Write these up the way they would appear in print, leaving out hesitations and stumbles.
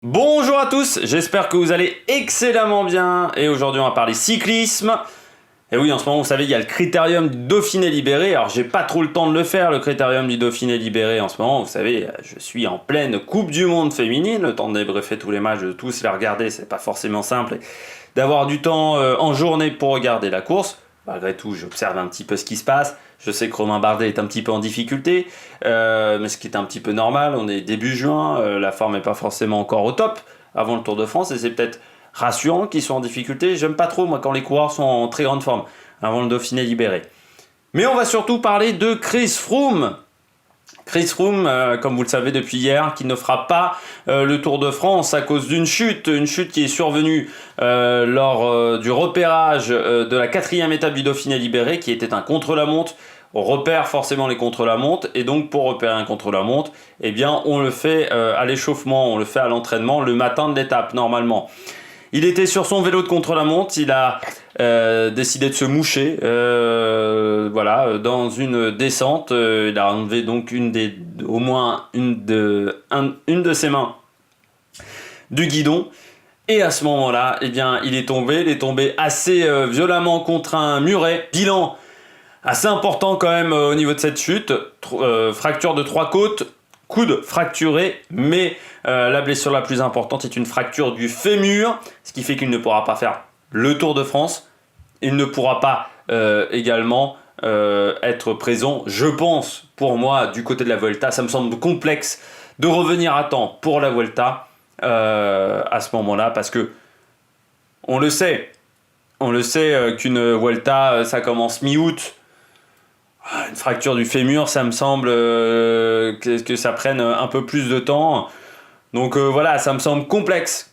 Bonjour à tous, j'espère que vous allez excellemment bien et aujourd'hui on va parler cyclisme. Et oui, en ce moment vous savez il y a le critérium du Dauphiné libéré, alors j'ai pas trop le temps de le faire le critérium du Dauphiné libéré en ce moment, vous savez je suis en pleine Coupe du Monde féminine, le temps de débriefer tous les matchs, de tous les regarder, c'est pas forcément simple d'avoir du temps en journée pour regarder la course. Malgré tout, j'observe un petit peu ce qui se passe. Je sais que Romain Bardet est un petit peu en difficulté, mais ce qui est un petit peu normal. On est début juin, la forme n'est pas forcément encore au top avant le Tour de France, et c'est peut-être rassurant qu'ils soient en difficulté. J'aime pas trop, moi, quand les coureurs sont en très grande forme avant le Dauphiné libéré. Mais on va surtout parler de Chris Froome. Chris Froome, comme vous le savez depuis hier, qui ne fera pas le Tour de France à cause d'une chute, une chute qui est survenue lors du repérage de la 4e étape du Dauphiné libéré, qui était un contre-la-montre. On repère forcément les contre-la-montre, et donc pour repérer un contre-la-montre, eh bien on le fait à l'échauffement, on le fait à l'entraînement le matin de l'étape normalement. Il était sur son vélo de contre-la-montre, il a décidé de se moucher, dans une descente. Il a enlevé donc au moins une de ses mains du guidon. Et à ce moment-là, eh bien, il est tombé assez violemment contre un muret. Bilan assez important quand même au niveau de cette chute. Fracture de 3 côtes, coude fracturé, mais la blessure la plus importante est une fracture du fémur, ce qui fait qu'il ne pourra pas faire le Tour de France. Il ne pourra pas également être présent, je pense, pour moi, du côté de la Vuelta. Ça me semble complexe de revenir à temps pour la Vuelta à ce moment-là, parce que on le sait qu'une Vuelta, ça commence mi-août. Une fracture du fémur, ça me semble que ça prenne un peu plus de temps. Donc voilà, ça me semble complexe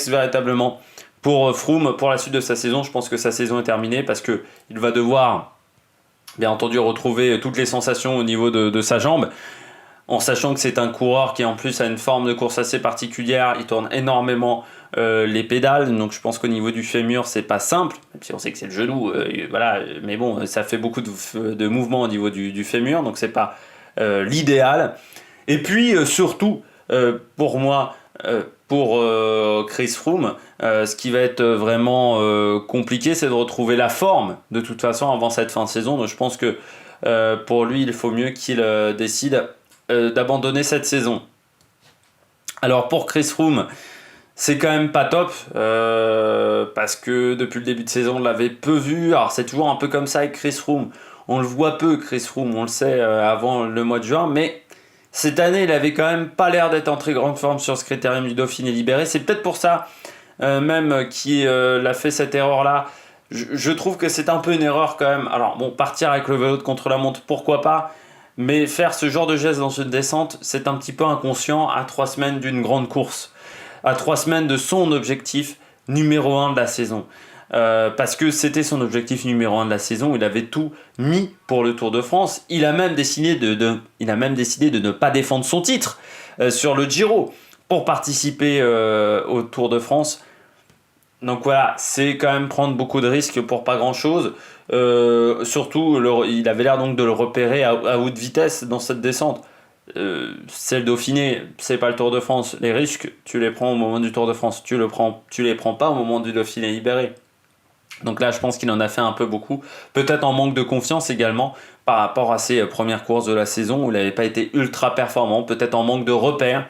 véritablement pour Froome pour la suite de sa saison. Je pense que sa saison est terminée parce qu'il va devoir, bien entendu, retrouver toutes les sensations au niveau de sa jambe. En sachant que c'est un coureur qui en plus a une forme de course assez particulière, il tourne énormément les pédales, donc je pense qu'au niveau du fémur c'est pas simple, même si on sait que c'est le genou, mais bon, ça fait beaucoup de mouvements au niveau du fémur, donc c'est pas l'idéal. Et puis surtout, pour moi, pour Chris Froome, ce qui va être vraiment compliqué, c'est de retrouver la forme de toute façon avant cette fin de saison, donc je pense que pour lui il faut mieux qu'il décide d'abandonner cette saison. Alors pour Chris Froome, c'est quand même pas top parce que depuis le début de saison on l'avait peu vu. Alors c'est toujours un peu comme ça avec Chris Froome, on le voit peu Chris Froome, on le sait avant le mois de juin, mais cette année il avait quand même pas l'air d'être en très grande forme sur ce critérium du Dauphiné libéré. C'est peut-être pour ça même qu'il a fait cette erreur là. Je trouve que c'est un peu une erreur quand même. Alors bon, partir avec le vélo de contre-la-montre, pourquoi pas, mais faire ce genre de geste dans une descente, c'est un petit peu inconscient à 3 semaines d'une grande course, à 3 semaines de son objectif numéro 1 de la saison. Parce que c'était son objectif numéro 1 de la saison, il avait tout mis pour le Tour de France. Il a même décidé de ne pas défendre son titre sur le Giro pour participer au Tour de France. Donc voilà, c'est quand même prendre beaucoup de risques pour pas grand chose. Surtout, il avait l'air donc de le repérer à haute vitesse dans cette descente. C'est le Dauphiné, c'est pas le Tour de France. Les risques, tu les prends au moment du Tour de France. Tu les prends pas au moment du Dauphiné libéré. Donc là, je pense qu'il en a fait un peu beaucoup. Peut-être en manque de confiance également par rapport à ses premières courses de la saison où il n'avait pas été ultra performant. Peut-être en manque de repères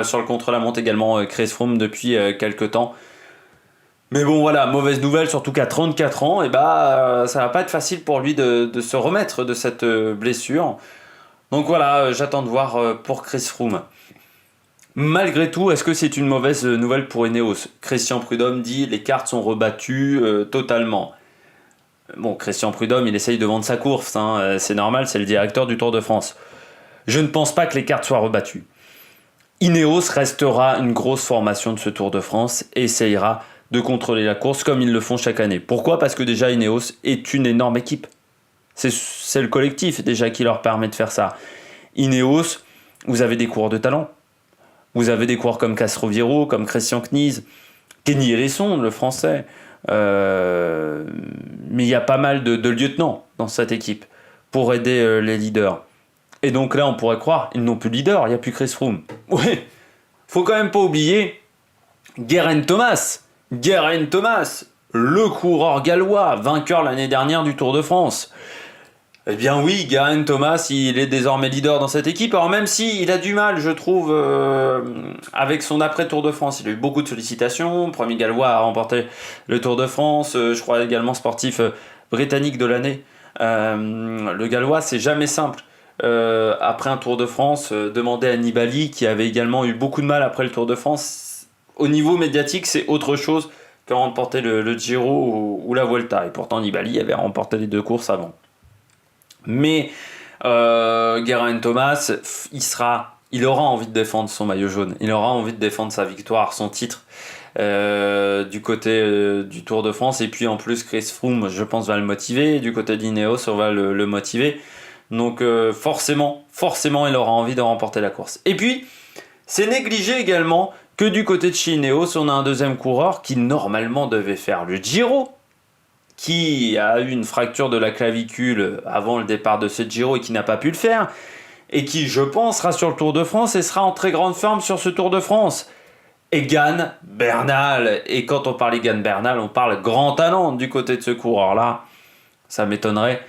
sur le contre-la-montre également, Chris Froome depuis quelques temps. Mais bon voilà, mauvaise nouvelle, surtout qu'à 34 ans, ça va pas être facile pour lui de se remettre de cette blessure. Donc voilà, j'attends de voir pour Chris Froome. Malgré tout, est-ce que c'est une mauvaise nouvelle pour Ineos ? Christian Prudhomme dit les cartes sont rebattues totalement. Bon, Christian Prudhomme, il essaye de vendre sa course, c'est normal, c'est le directeur du Tour de France. Je ne pense pas que les cartes soient rebattues. Ineos restera une grosse formation de ce Tour de France et essayera de contrôler la course comme ils le font chaque année. Pourquoi ? Parce que déjà Ineos est une énorme équipe. C'est le collectif déjà qui leur permet de faire ça. Ineos, vous avez des coureurs de talent. Vous avez des coureurs comme Castroviero, comme Christian Knies, Kenny Hérisson, le français. Mais il y a pas mal de lieutenants dans cette équipe pour aider les leaders. Et donc là, on pourrait croire, ils n'ont plus de leader, il n'y a plus Chris Froome. Ouais, faut quand même pas oublier Geraint Thomas, le coureur gallois, vainqueur l'année dernière du Tour de France. Eh bien oui, Geraint Thomas, il est désormais leader dans cette équipe. Alors même si il a du mal, je trouve, avec son après-Tour de France. Il a eu beaucoup de sollicitations. Premier gallois à remporter le Tour de France. Je crois également sportif britannique de l'année. Le gallois, c'est jamais simple. Après un Tour de France, demander à Nibali, qui avait également eu beaucoup de mal après le Tour de France. Au niveau médiatique, c'est autre chose que remporter le Giro ou la Vuelta. Et pourtant, Nibali avait remporté les deux courses avant. Mais Geraint Thomas, il aura envie de défendre son maillot jaune, il aura envie de défendre sa victoire, son titre du côté du Tour de France. Et puis en plus, Chris Froome, je pense, va le motiver. Du côté d'Ineos, on va le motiver. Donc forcément, il aura envie de remporter la course. Et puis, c'est négligé également que du côté de chez Ineos, on a un deuxième coureur qui normalement devait faire le Giro, qui a eu une fracture de la clavicule avant le départ de ce Giro et qui n'a pas pu le faire, et qui, je pense, sera sur le Tour de France et sera en très grande forme sur ce Tour de France. Egan Bernal. Et quand on parle Egan Bernal, on parle grand talent du côté de ce coureur-là. Ça m'étonnerait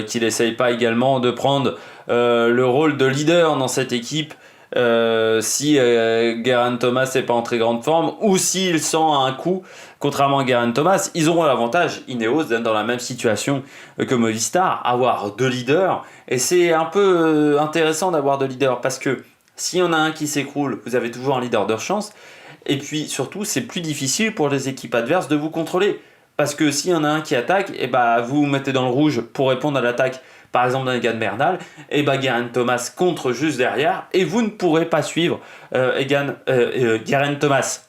qu'il n'essaye pas également de prendre le rôle de leader dans cette équipe si Geraint Thomas n'est pas en très grande forme, ou s'il sent un coup. Contrairement à Geraint Thomas, ils auront l'avantage, Ineos, d'être dans la même situation que Movistar, avoir deux leaders. Et c'est un peu intéressant d'avoir deux leaders, parce que s'il y en a un qui s'écroule, vous avez toujours un leader de chance. Et puis surtout, c'est plus difficile pour les équipes adverses de vous contrôler. Parce que s'il y en a un qui attaque, et vous vous mettez dans le rouge pour répondre à l'attaque, par exemple d'un Egan Bernal, et Geraint Thomas contre juste derrière, et vous ne pourrez pas suivre Geraint Thomas.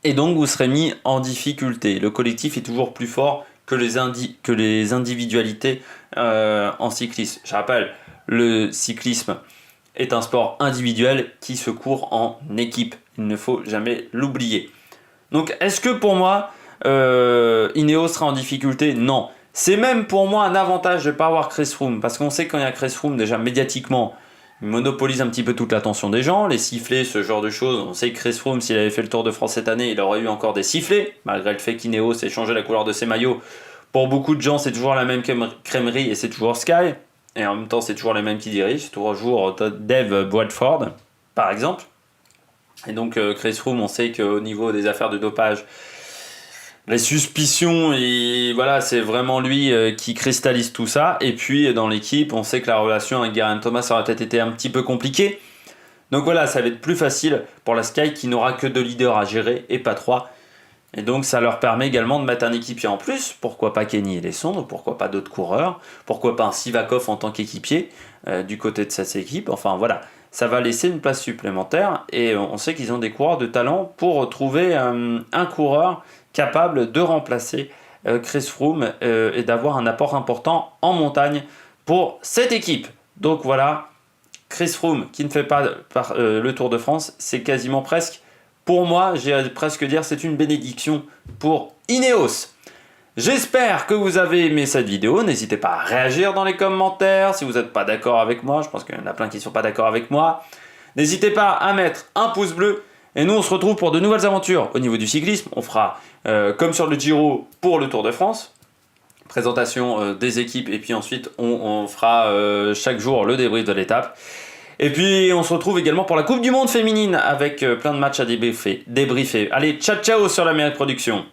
Et donc vous serez mis en difficulté. Le collectif est toujours plus fort que les individualités en cyclisme. Je rappelle, le cyclisme est un sport individuel qui se court en équipe. Il ne faut jamais l'oublier. Donc est-ce que pour moi, Ineos sera en difficulté? Non. C'est même pour moi un avantage de ne pas avoir Chris Froome, parce qu'on sait que quand il y a Chris Froome, déjà médiatiquement, il monopolise un petit peu toute l'attention des gens, les sifflets, ce genre de choses. On sait que Chris Froome, s'il avait fait le Tour de France cette année, il aurait eu encore des sifflets, malgré le fait qu'Ineos ait changé la couleur de ses maillots. Pour beaucoup de gens, c'est toujours la même crèmerie et c'est toujours Sky. Et en même temps, c'est toujours les mêmes qui dirigent. C'est toujours Dave Bradford, par exemple. Et donc, Chris Froome, on sait qu'au niveau des affaires de dopage, les suspicions, et voilà, c'est vraiment lui qui cristallise tout ça. Et puis dans l'équipe, on sait que la relation avec Geraint Thomas aurait peut-être été un petit peu compliquée. Donc voilà, ça va être plus facile pour la Sky qui n'aura que 2 leaders à gérer et pas 3. Et donc ça leur permet également de mettre un équipier en plus. Pourquoi pas Kenny Elissonde, pourquoi pas d'autres coureurs, pourquoi pas un Sivakov en tant qu'équipier du côté de cette équipe. Enfin voilà, ça va laisser une place supplémentaire. Et on sait qu'ils ont des coureurs de talent pour trouver un coureur capable de remplacer Chris Froome et d'avoir un apport important en montagne pour cette équipe. Donc voilà, Chris Froome qui ne fait pas le Tour de France, c'est quasiment presque, pour moi, j'ai presque dire, c'est une bénédiction pour Ineos. J'espère que vous avez aimé cette vidéo. N'hésitez pas à réagir dans les commentaires si vous n'êtes pas d'accord avec moi. Je pense qu'il y en a plein qui ne sont pas d'accord avec moi. N'hésitez pas à mettre un pouce bleu. Et nous, on se retrouve pour de nouvelles aventures au niveau du cyclisme. On fera, comme sur le Giro, pour le Tour de France, présentation des équipes. Et puis ensuite, on fera chaque jour le débrief de l'étape. Et puis, on se retrouve également pour la Coupe du Monde féminine avec plein de matchs à débriefer. Allez, ciao, ciao sur l'Amérique Production.